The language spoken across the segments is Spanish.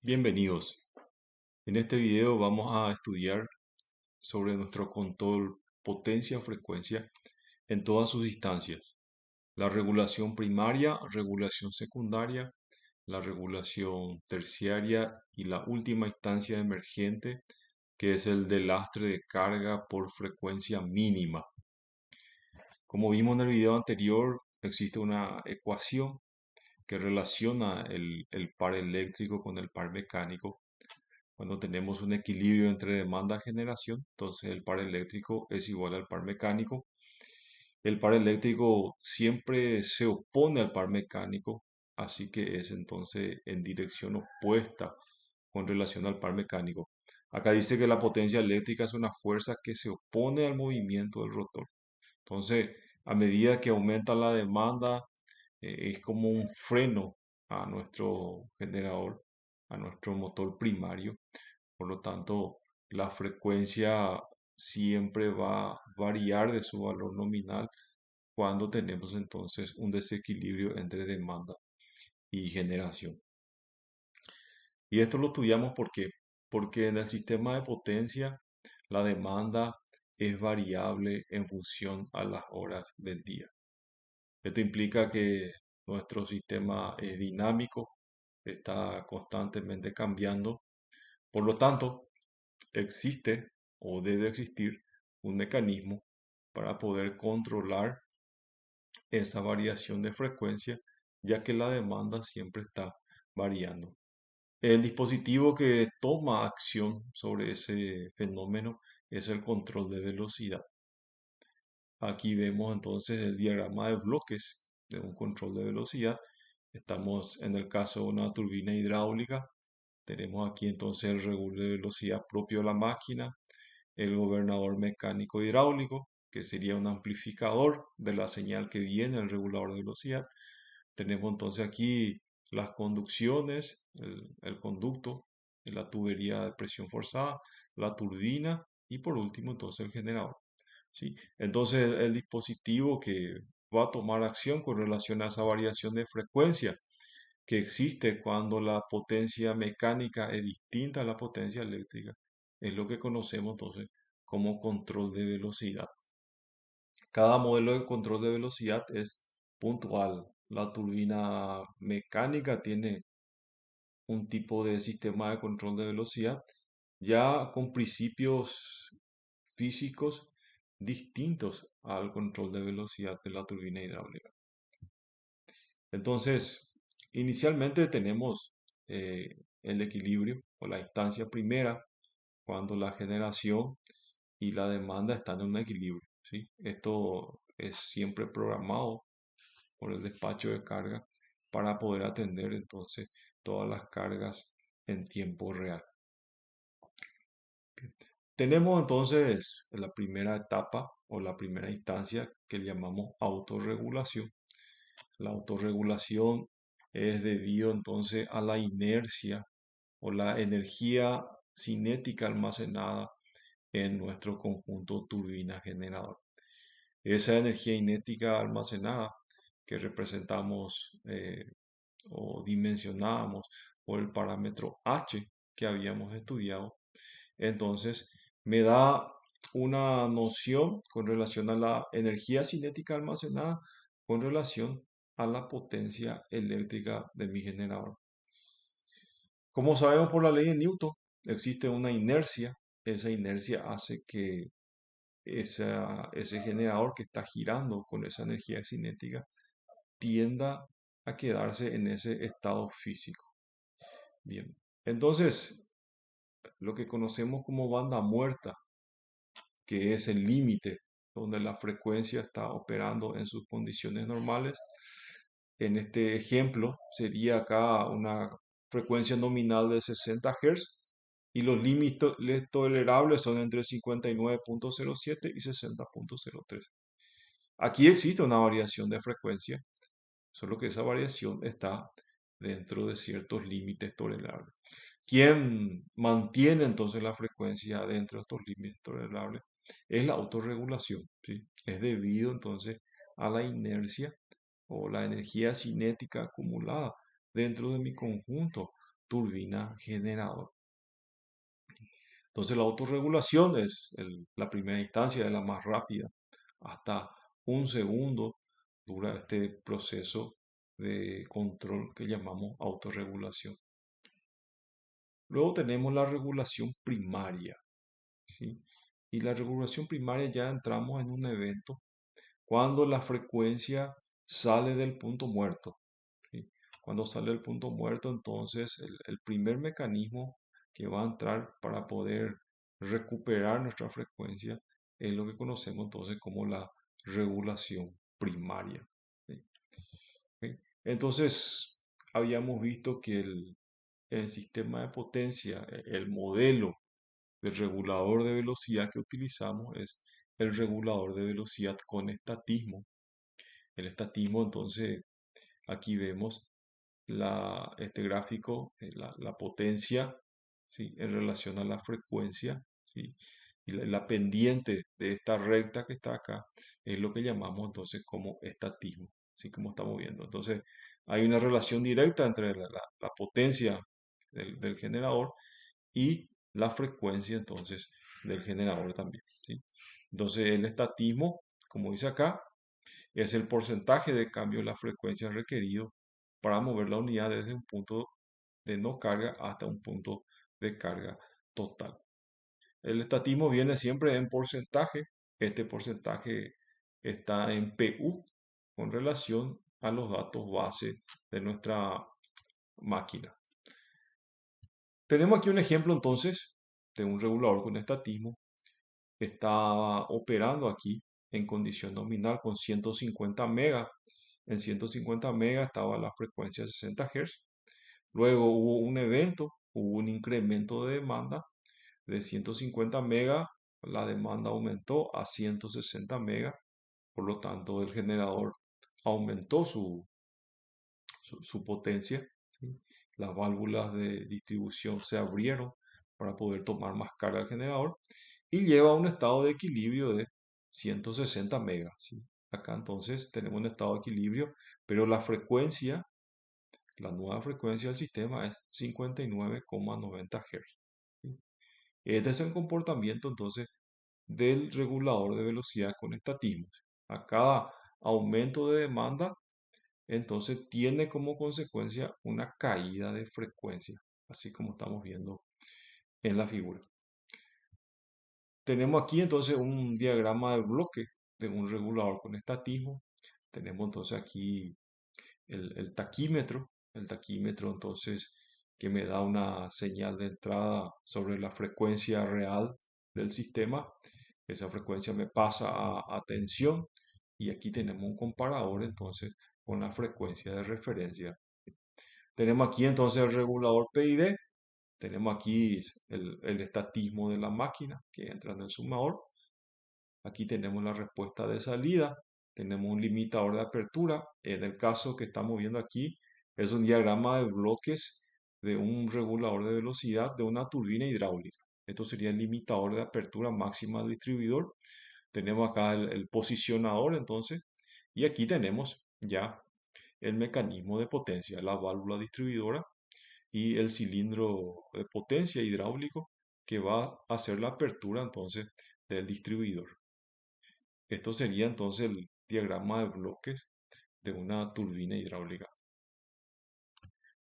Bienvenidos. En este video vamos a estudiar sobre nuestro control potencia-frecuencia en todas sus instancias. La regulación primaria, regulación secundaria, la regulación terciaria y la última instancia emergente, que es el de lastre de carga por frecuencia mínima. Como vimos en el video anterior, existe una ecuación que relaciona el par eléctrico con el par mecánico. Cuando tenemos un equilibrio entre demanda y generación, entonces el par eléctrico es igual al par mecánico. El par eléctrico siempre se opone al par mecánico, así que es entonces en dirección opuesta con relación al par mecánico. Acá dice que la potencia eléctrica es una fuerza que se opone al movimiento del rotor. Entonces, a medida que aumenta la demanda, es como un freno a nuestro generador, a nuestro motor primario. Por lo tanto, la frecuencia siempre va a variar de su valor nominal cuando tenemos entonces un desequilibrio entre demanda y generación. Y esto lo estudiamos porque en el sistema de potencia la demanda es variable en función a las horas del día. Esto implica que nuestro sistema es dinámico, está constantemente cambiando. Por lo tanto, existe o debe existir un mecanismo para poder controlar esa variación de frecuencia, ya que la demanda siempre está variando. El dispositivo que toma acción sobre ese fenómeno es el control de velocidad. Aquí vemos entonces el diagrama de bloques de un control de velocidad. Estamos en el caso de una turbina hidráulica. Tenemos aquí entonces el regulador de velocidad propio de la máquina, el gobernador mecánico hidráulico, que sería un amplificador de la señal que viene del regulador de velocidad. Tenemos entonces aquí las conducciones, el conducto, la tubería de presión forzada, la turbina y por último entonces el generador. ¿Sí? Entonces el dispositivo que va a tomar acción con relación a esa variación de frecuencia que existe cuando la potencia mecánica es distinta a la potencia eléctrica, es lo que conocemos entonces como control de velocidad. Cada modelo de control de velocidad es puntual. La turbina mecánica tiene un tipo de sistema de control de velocidad ya con principios físicos distintos al control de velocidad de la turbina hidráulica. Entonces, inicialmente tenemos el equilibrio o la instancia primera cuando la generación y la demanda están en un equilibrio, ¿sí? Esto es siempre programado por el despacho de carga para poder atender entonces todas las cargas en tiempo real. Tenemos entonces la primera etapa o la primera instancia que llamamos autorregulación. La autorregulación es debido entonces a la inercia o la energía cinética almacenada en nuestro conjunto turbina generador. Esa energía cinética almacenada que representamos o dimensionábamos por el parámetro H que habíamos estudiado, entonces me da una noción con relación a la energía cinética almacenada con relación a la potencia eléctrica de mi generador. Como sabemos por la ley de Newton, existe una inercia. Esa inercia hace que ese generador que está girando con esa energía cinética tienda a quedarse en ese estado físico. Bien, entonces lo que conocemos como banda muerta, que es el límite donde la frecuencia está operando en sus condiciones normales. En este ejemplo sería acá una frecuencia nominal de 60 Hz y los límites tolerables son entre 59.07 y 60.03. Aquí existe una variación de frecuencia, solo que esa variación está dentro de ciertos límites tolerables. ¿Quién mantiene entonces la frecuencia dentro de estos límites tolerables? Es la autorregulación, ¿sí? Es debido entonces a la inercia o la energía cinética acumulada dentro de mi conjunto turbina generador. Entonces la autorregulación es la primera instancia, es la más rápida. Hasta un segundo dura este proceso de control que llamamos autorregulación. Luego tenemos la regulación primaria, ¿sí? Y la regulación primaria ya entramos en un evento cuando la frecuencia sale del punto muerto, ¿sí? Cuando sale del punto muerto, entonces el primer mecanismo que va a entrar para poder recuperar nuestra frecuencia es lo que conocemos entonces como la regulación primaria, ¿sí? ¿Sí? Entonces, habíamos visto que el sistema de potencia, el modelo del regulador de velocidad que utilizamos es el regulador de velocidad con estatismo. El estatismo, entonces, aquí vemos este gráfico, la potencia, ¿sí? En relación a la frecuencia, ¿sí? Y la pendiente de esta recta que está acá es lo que llamamos entonces como estatismo, así como estamos viendo. Entonces, hay una relación directa entre la potencia del generador y la frecuencia entonces del generador también, ¿sí? Entonces, el estatismo, como dice acá, es el porcentaje de cambio de la frecuencia requerido para mover la unidad desde un punto de no carga hasta un punto de carga total. El estatismo viene siempre en porcentaje. Este porcentaje está en PU con relación a los datos base de nuestra máquina. Tenemos aquí un ejemplo entonces de un regulador con estatismo. Estaba operando aquí en condición nominal con 150 megas. En 150 megas estaba la frecuencia de 60 Hz. Luego hubo un evento, hubo un incremento de demanda de 150 megas, la demanda aumentó a 160 megas, por lo tanto el generador aumentó su potencia, ¿sí? Las válvulas de distribución se abrieron para poder tomar más carga al generador y lleva a un estado de equilibrio de 160 megas, ¿sí? Acá entonces tenemos un estado de equilibrio, pero la frecuencia, la nueva frecuencia del sistema es 59,90 Hz, ¿sí? Este es el comportamiento entonces del regulador de velocidad con estatismos. A cada aumento de demanda, entonces tiene como consecuencia una caída de frecuencia, así como estamos viendo en la figura. Tenemos aquí entonces un diagrama de bloque de un regulador con estatismo. Tenemos entonces aquí el taquímetro entonces que me da una señal de entrada sobre la frecuencia real del sistema. Esa frecuencia me pasa a tensión y aquí tenemos un comparador entonces con la frecuencia de referencia. Tenemos aquí entonces el regulador PID, tenemos aquí el estatismo de la máquina que entra en el sumador. Aquí tenemos la respuesta de salida, tenemos un limitador de apertura. En el caso que estamos viendo aquí, es un diagrama de bloques de un regulador de velocidad de una turbina hidráulica. Esto sería el limitador de apertura máxima del distribuidor. Tenemos acá el posicionador entonces, y aquí tenemos ya el mecanismo de potencia, la válvula distribuidora y el cilindro de potencia hidráulico que va a hacer la apertura entonces del distribuidor. Esto sería entonces el diagrama de bloques de una turbina hidráulica.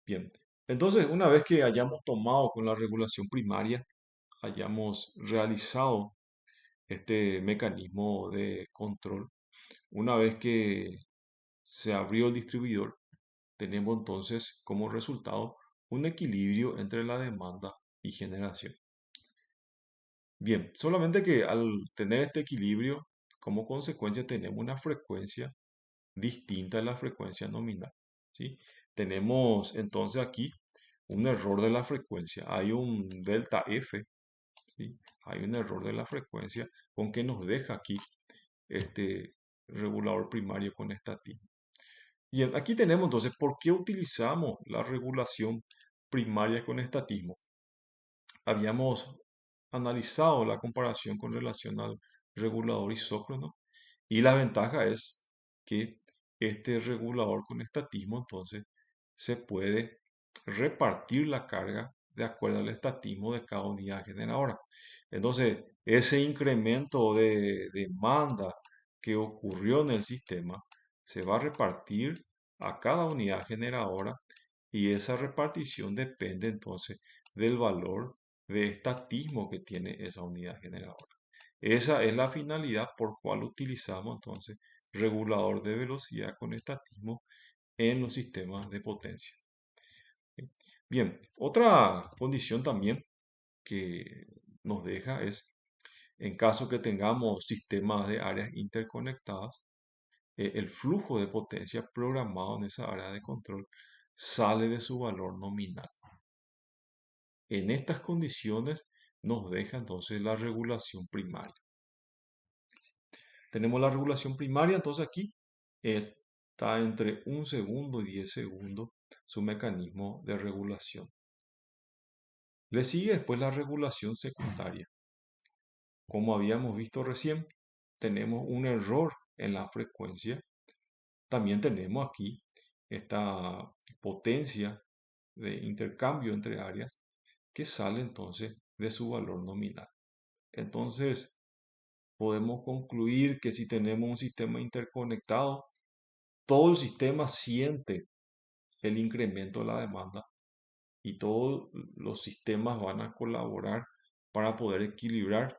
Bien, entonces una vez que hayamos tomado con la regulación primaria, hayamos realizado este mecanismo de control, una vez que se abrió el distribuidor, tenemos entonces como resultado un equilibrio entre la demanda y generación. Bien, solamente que al tener este equilibrio, como consecuencia tenemos una frecuencia distinta a la frecuencia nominal, ¿sí? Tenemos entonces aquí un error de la frecuencia. Hay un delta F, ¿sí? Hay un error de la frecuencia con que nos deja aquí este regulador primario con estatismo. Bien, aquí tenemos entonces por qué utilizamos la regulación primaria con estatismo. Habíamos analizado la comparación con relación al regulador isócrono y la ventaja es que este regulador con estatismo entonces se puede repartir la carga de acuerdo al estatismo de cada unidad generadora. Entonces, ese incremento de demanda que ocurrió en el sistema se va a repartir a cada unidad generadora y esa repartición depende entonces del valor de estatismo que tiene esa unidad generadora. Esa es la finalidad por cual utilizamos entonces regulador de velocidad con estatismo en los sistemas de potencia. Bien, otra condición también que nos deja es, en caso que tengamos sistemas de áreas interconectadas, el flujo de potencia programado en esa área de control sale de su valor nominal. En estas condiciones nos deja entonces la regulación primaria. Tenemos la regulación primaria, entonces aquí está entre 1 segundo y 10 segundos su mecanismo de regulación. Le sigue después la regulación secundaria. Como habíamos visto recién, tenemos un error en la frecuencia. También tenemos aquí esta potencia de intercambio entre áreas que sale entonces de su valor nominal. Entonces, podemos concluir que si tenemos un sistema interconectado, todo el sistema siente el incremento de la demanda y todos los sistemas van a colaborar para poder equilibrar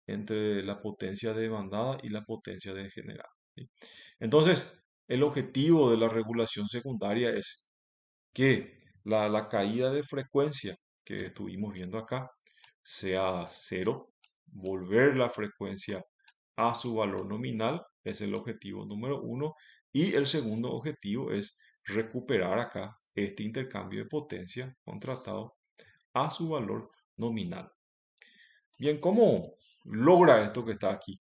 entre la potencia demandada y la potencia de generada, ¿sí? Entonces, el objetivo de la regulación secundaria es que la caída de frecuencia que estuvimos viendo acá sea cero, volver la frecuencia a su valor nominal, es el objetivo número uno, y el segundo objetivo es recuperar acá este intercambio de potencia contratado a su valor nominal. Bien, ¿cómo logra esto que está aquí?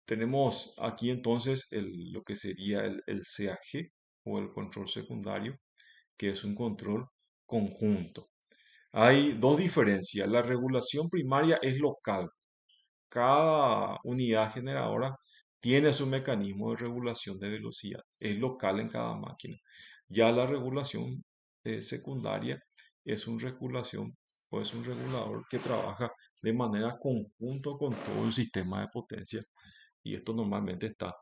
Tenemos aquí entonces lo que sería el CAG o el control secundario, que es un control conjunto. Hay dos diferencias. La regulación primaria es local. Cada unidad generadora tiene su mecanismo de regulación de velocidad. Es local en cada máquina. Ya la regulación secundaria es una regulación o es un regulador que trabaja de manera conjunta con todo el sistema de potencia. Y esto normalmente está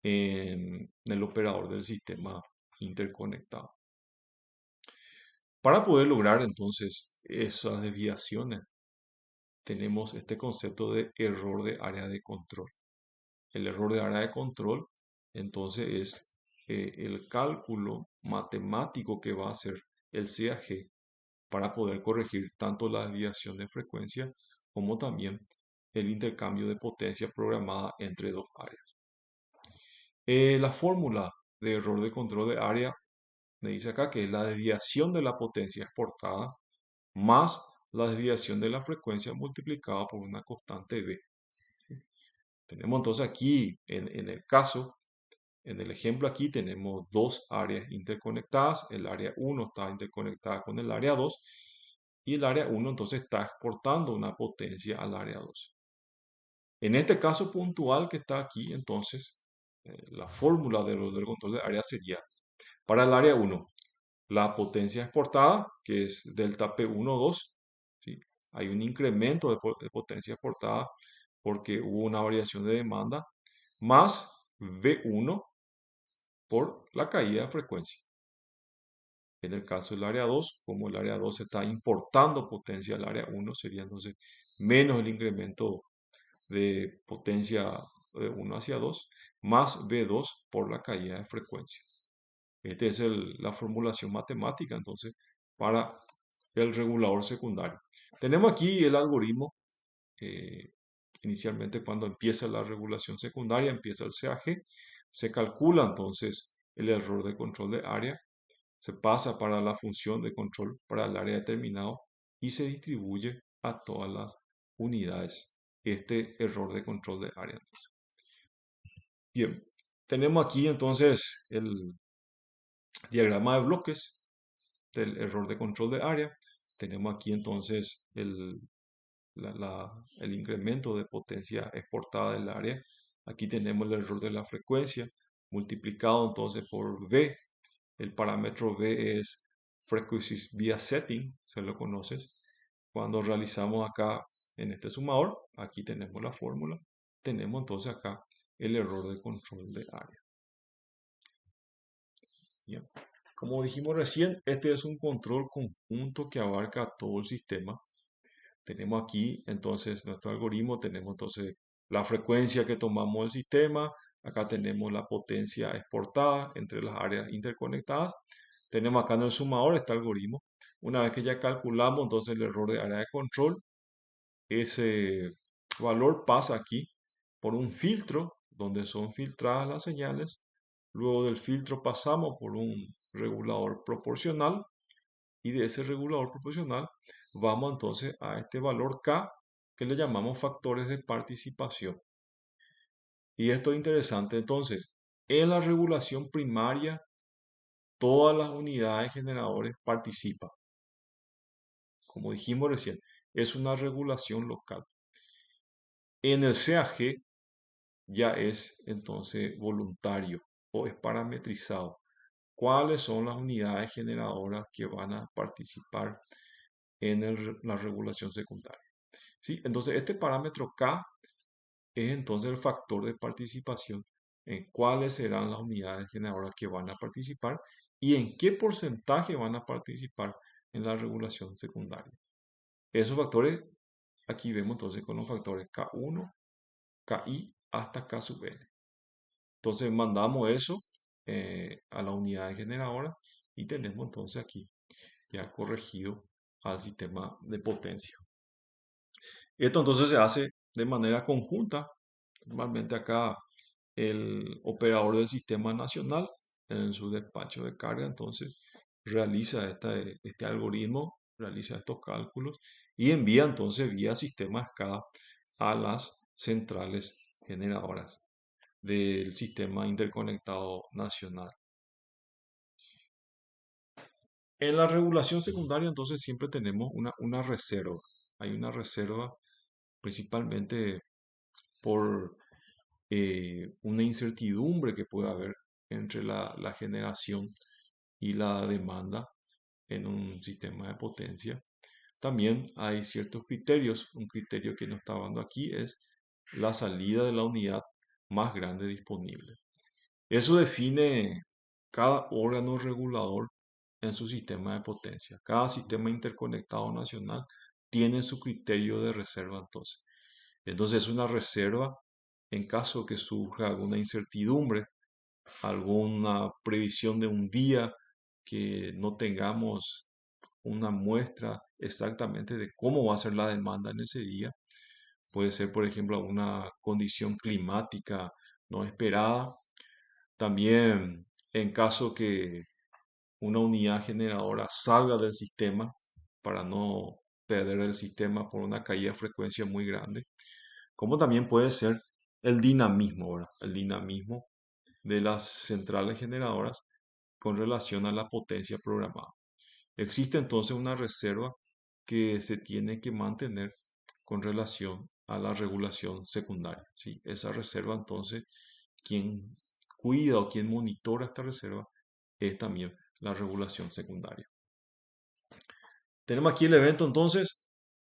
en el operador del sistema interconectado. Para poder lograr entonces esas desviaciones, tenemos este concepto de error de área de control. El error de área de control, entonces, es el cálculo matemático que va a hacer el CAG para poder corregir tanto la desviación de frecuencia como también el intercambio de potencia programada entre dos áreas. La fórmula de error de control de área me dice acá que es la desviación de la potencia exportada más la desviación de la frecuencia multiplicada por una constante B. Tenemos entonces aquí, en el caso, en el ejemplo aquí, tenemos dos áreas interconectadas. El área 1 está interconectada con el área 2 y el área 1 entonces está exportando una potencia al área 2. En este caso puntual que está aquí, entonces, la fórmula del control de área sería para el área 1, la potencia exportada, que es delta P12, ¿sí? Hay un incremento de potencia exportada porque hubo una variación de demanda, más V1 por la caída de frecuencia. En el caso del área 2, como el área 2 está importando potencia al área 1, sería entonces menos el incremento de potencia de 1 hacia 2, más V2 por la caída de frecuencia. Esta es la formulación matemática entonces para el regulador secundario. Tenemos aquí el algoritmo. Inicialmente cuando empieza la regulación secundaria, empieza el CAG, se calcula entonces el error de control de área, se pasa para la función de control para el área determinado y se distribuye a todas las unidades este error de control de área. Bien, tenemos aquí entonces el diagrama de bloques del error de control de área. Tenemos aquí entonces el incremento de potencia exportada del área. Aquí tenemos el error de la frecuencia multiplicado entonces por V El parámetro B es Frequencies via Setting, se lo conoces. Cuando realizamos acá en este sumador, aquí tenemos la fórmula, tenemos entonces acá el error de control de área. Bien. Como dijimos recién, este es un control conjunto que abarca todo el sistema. Tenemos aquí entonces nuestro algoritmo, tenemos entonces la frecuencia que tomamos del sistema, acá tenemos la potencia exportada entre las áreas interconectadas, tenemos acá en el sumador este algoritmo. Una vez que ya calculamos entonces el error de área de control, ese valor pasa aquí por un filtro donde son filtradas las señales. Luego del filtro pasamos por un regulador proporcional y de ese regulador proporcional vamos entonces a este valor K que le llamamos factores de participación. Y esto es interesante entonces. En la regulación primaria, todas las unidades generadores participan. Como dijimos recién, es una regulación local. En el CAG ya es entonces voluntario o es parametrizado. ¿Cuáles son las unidades generadoras que van a participar en la regulación secundaria? ¿Sí? Entonces, este parámetro K es entonces el factor de participación en cuáles serán las unidades generadoras que van a participar y en qué porcentaje van a participar en la regulación secundaria. Esos factores, aquí vemos entonces con los factores K1, KI hasta K sub n. Entonces mandamos eso a la unidad generadora y tenemos entonces aquí ya corregido al sistema de potencia. Esto entonces se hace de manera conjunta. Normalmente acá el operador del sistema nacional en su despacho de carga entonces realiza este algoritmo, realiza estos cálculos y envía entonces vía sistema SCADA a las centrales generadoras del sistema interconectado nacional. En la regulación secundaria entonces siempre tenemos una reserva. Hay una reserva principalmente por una incertidumbre que puede haber entre la generación y la demanda en un sistema de potencia. También hay ciertos criterios. Un criterio que nos está dando aquí es la salida de la unidad más grande disponible. Eso define cada órgano regulador en su sistema de potencia. Cada sistema interconectado nacional tiene su criterio de reserva entonces. Entonces es una reserva en caso que surja alguna incertidumbre, alguna previsión de un día que no tengamos una muestra exactamente de cómo va a ser la demanda en ese día. Puede ser, por ejemplo, alguna condición climática no esperada. También en caso que una unidad generadora salga del sistema para no perder el sistema por una caída de frecuencia muy grande, como también puede ser el dinamismo, ¿verdad? El dinamismo de las centrales generadoras con relación a la potencia programada. Existe entonces una reserva que se tiene que mantener con relación a la regulación secundaria, ¿sí? Esa reserva entonces, quien cuida o quien monitora esta reserva es también la regulación secundaria. Tenemos aquí el evento entonces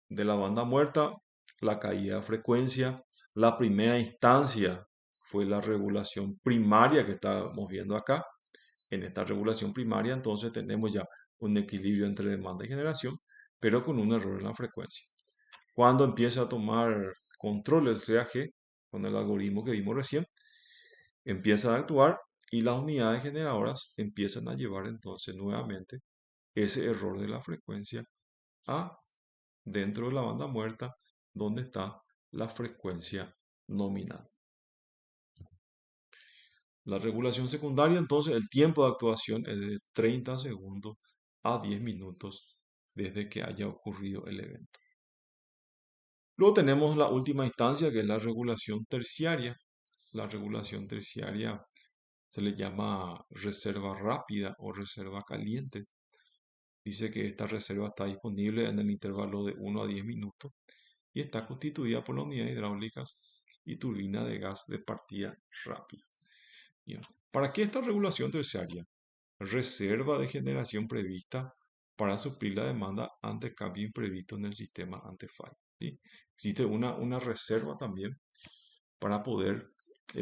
de la banda muerta, la caída de frecuencia. La primera instancia fue la regulación primaria que estábamos viendo acá. En esta regulación primaria entonces tenemos ya un equilibrio entre demanda y generación, pero con un error en la frecuencia. Cuando empieza a tomar control el CAG, con el algoritmo que vimos recién, empieza a actuar y las unidades generadoras empiezan a llevar entonces nuevamente ese error de la frecuencia a dentro de la banda muerta donde está la frecuencia nominal. La regulación secundaria, entonces, el tiempo de actuación es de 30 segundos a 10 minutos desde que haya ocurrido el evento. Luego tenemos la última instancia, que es la regulación terciaria. La regulación terciaria se le llama reserva rápida o reserva caliente. Dice que esta reserva está disponible en el intervalo de 1 a 10 minutos y está constituida por las unidades hidráulicas y turbina de gas de partida rápida. Bien. ¿Para qué esta regulación terciaria? reserva de generación prevista para suplir la demanda ante cambio imprevisto en el sistema ante fallo. ¿Sí? Existe una reserva también para poder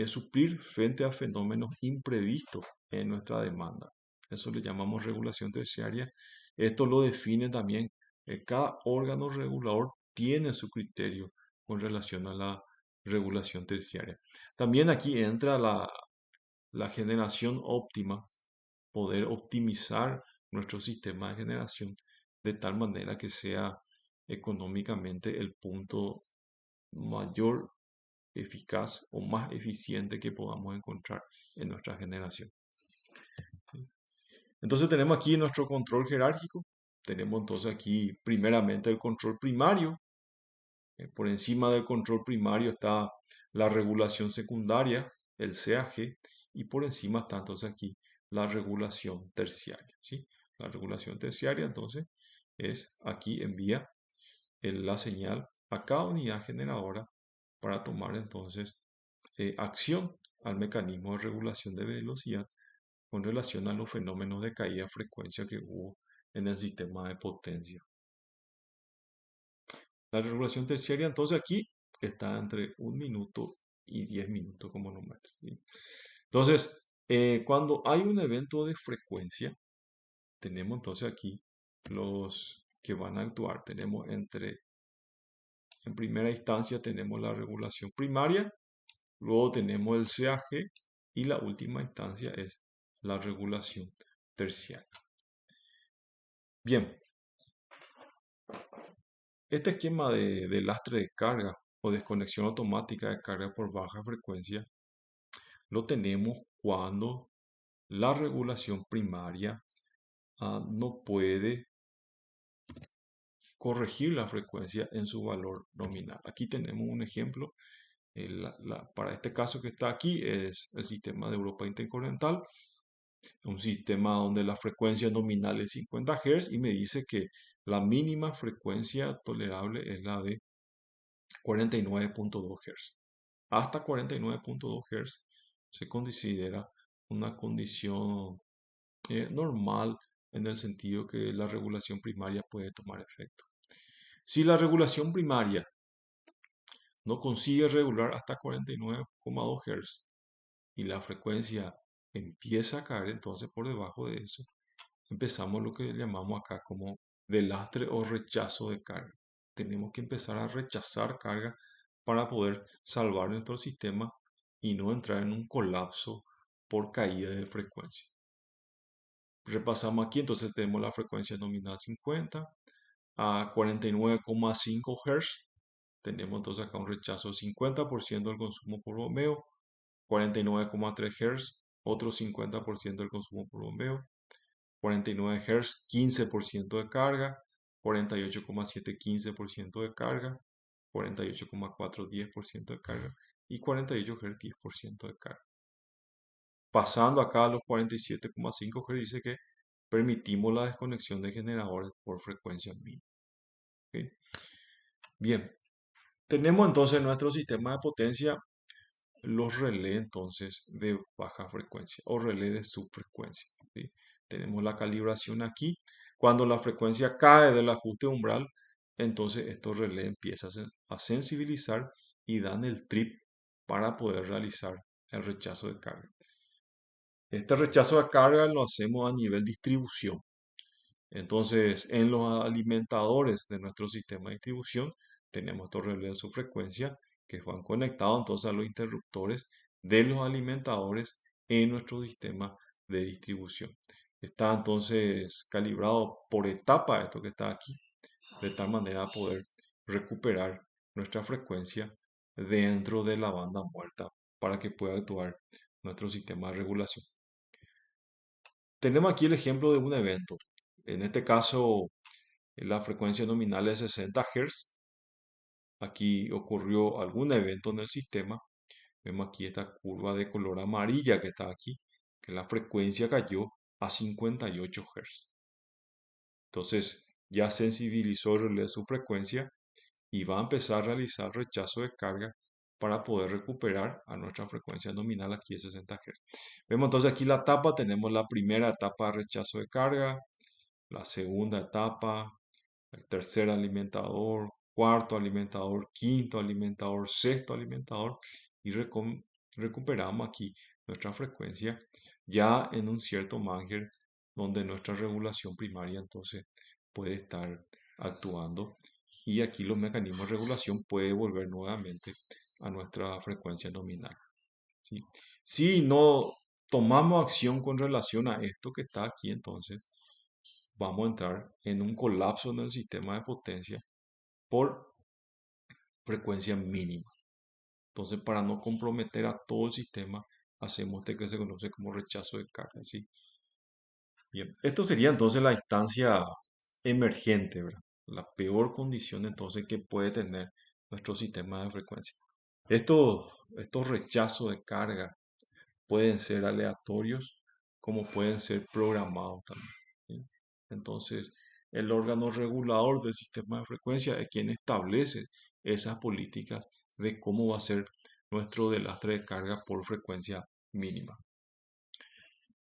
suplir frente a fenómenos imprevistos en nuestra demanda. Eso le llamamos regulación terciaria. Esto lo define también. Cada órgano regulador tiene su criterio con relación a la regulación terciaria. También aquí entra la generación óptima, poder optimizar nuestro sistema de generación de tal manera que sea económicamente el punto mayor eficaz o más eficiente que podamos encontrar en nuestra generación. Entonces tenemos aquí nuestro control jerárquico. Tenemos entonces aquí primeramente el control primario. Por encima del control primario está la regulación secundaria, el CAG, y por encima está entonces aquí la regulación terciaria. ¿Sí? La regulación terciaria entonces es aquí envía la señal a cada unidad generadora para tomar entonces acción al mecanismo de regulación de velocidad con relación a los fenómenos de caída de frecuencia que hubo en el sistema de potencia. La regulación terciaria entonces aquí está entre 1 minuto y 10 minutos como número. ¿Sí? Entonces, cuando hay un evento de frecuencia, tenemos entonces aquí los que van a actuar. Tenemos en primera instancia tenemos la regulación primaria, luego tenemos el CAG y la última instancia es la regulación terciaria. Bien, este esquema de lastre de carga o desconexión automática de carga por baja frecuencia lo tenemos cuando la regulación primaria no puede corregir la frecuencia en su valor nominal. Aquí tenemos un ejemplo. Para este caso que está aquí es el sistema de Europa intercontinental, un sistema donde la frecuencia nominal es 50 Hz y me dice que la mínima frecuencia tolerable es la de 49.2 Hz. Hasta 49.2 Hz se considera una condición normal en el sentido que la regulación primaria puede tomar efecto. Si la regulación primaria no consigue regular hasta 49.2 Hz y la frecuencia empieza a caer entonces por debajo de eso, empezamos lo que llamamos acá como delastre o rechazo de carga. Tenemos que empezar a rechazar carga para poder salvar nuestro sistema y no entrar en un colapso por caída de frecuencia. Repasamos aquí, entonces tenemos la frecuencia nominal 50 a 49.5 Hz. Tenemos entonces acá un rechazo del 50% del consumo por bombeo, 49.3 Hz, otro 50% del consumo por bombeo, 49 Hz, 15% de carga, 48.7, 15% de carga, 48.4, 10% de carga y 48 Hz, 10% de carga. Pasando acá a los 47.5 Hz dice que permitimos la desconexión de generadores por frecuencia mínima. ¿Okay? Bien, tenemos entonces nuestro sistema de potencia los relés entonces de baja frecuencia o relés de subfrecuencia. ¿Sí? Tenemos la calibración aquí. Cuando la frecuencia cae del ajuste umbral, entonces estos relés empiezan a sensibilizar y dan el trip para poder realizar el rechazo de carga. Este rechazo de carga lo hacemos a nivel distribución. Entonces, en los alimentadores de nuestro sistema de distribución, tenemos estos relés de subfrecuencia que van conectados entonces a los interruptores de los alimentadores en nuestro sistema de distribución. Está entonces calibrado por etapa esto que está aquí, de tal manera a poder recuperar nuestra frecuencia dentro de la banda muerta para que pueda actuar nuestro sistema de regulación. Tenemos aquí el ejemplo de un evento. En este caso, la frecuencia nominal es 60 Hz. Aquí ocurrió algún evento en el sistema. Vemos aquí esta curva de color amarilla que está aquí, que la frecuencia cayó a 58 Hz. Entonces ya sensibilizó el relé de su frecuencia y va a empezar a realizar rechazo de carga para poder recuperar a nuestra frecuencia nominal aquí de 60 Hz. Vemos entonces aquí la etapa, tenemos la primera etapa de rechazo de carga, la segunda etapa, el tercer alimentador, cuarto alimentador, quinto alimentador, sexto alimentador y recuperamos aquí nuestra frecuencia ya en un cierto margen donde nuestra regulación primaria entonces puede estar actuando y aquí los mecanismos de regulación pueden volver nuevamente a nuestra frecuencia nominal. ¿Sí? Si no tomamos acción con relación a esto que está aquí, entonces vamos a entrar en un colapso en el sistema de potencia por frecuencia mínima. Entonces, para no comprometer a todo el sistema, hacemos este que se conoce como rechazo de carga. ¿Sí? Bien, esto sería entonces la instancia emergente, ¿verdad? La peor condición entonces que puede tener nuestro sistema de frecuencia. Estos rechazos de carga pueden ser aleatorios como pueden ser programados también. ¿Sí? Entonces, el órgano regulador del sistema de frecuencia es quien establece esas políticas de cómo va a ser nuestro delastre de carga por frecuencia mínima.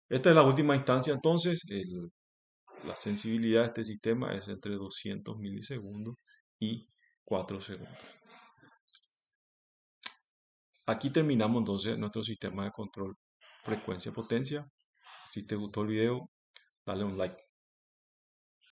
Esta es la última instancia entonces. La sensibilidad de este sistema es entre 200 milisegundos y 4 segundos. Aquí terminamos entonces nuestro sistema de control frecuencia-potencia. Si te gustó el video, dale un like.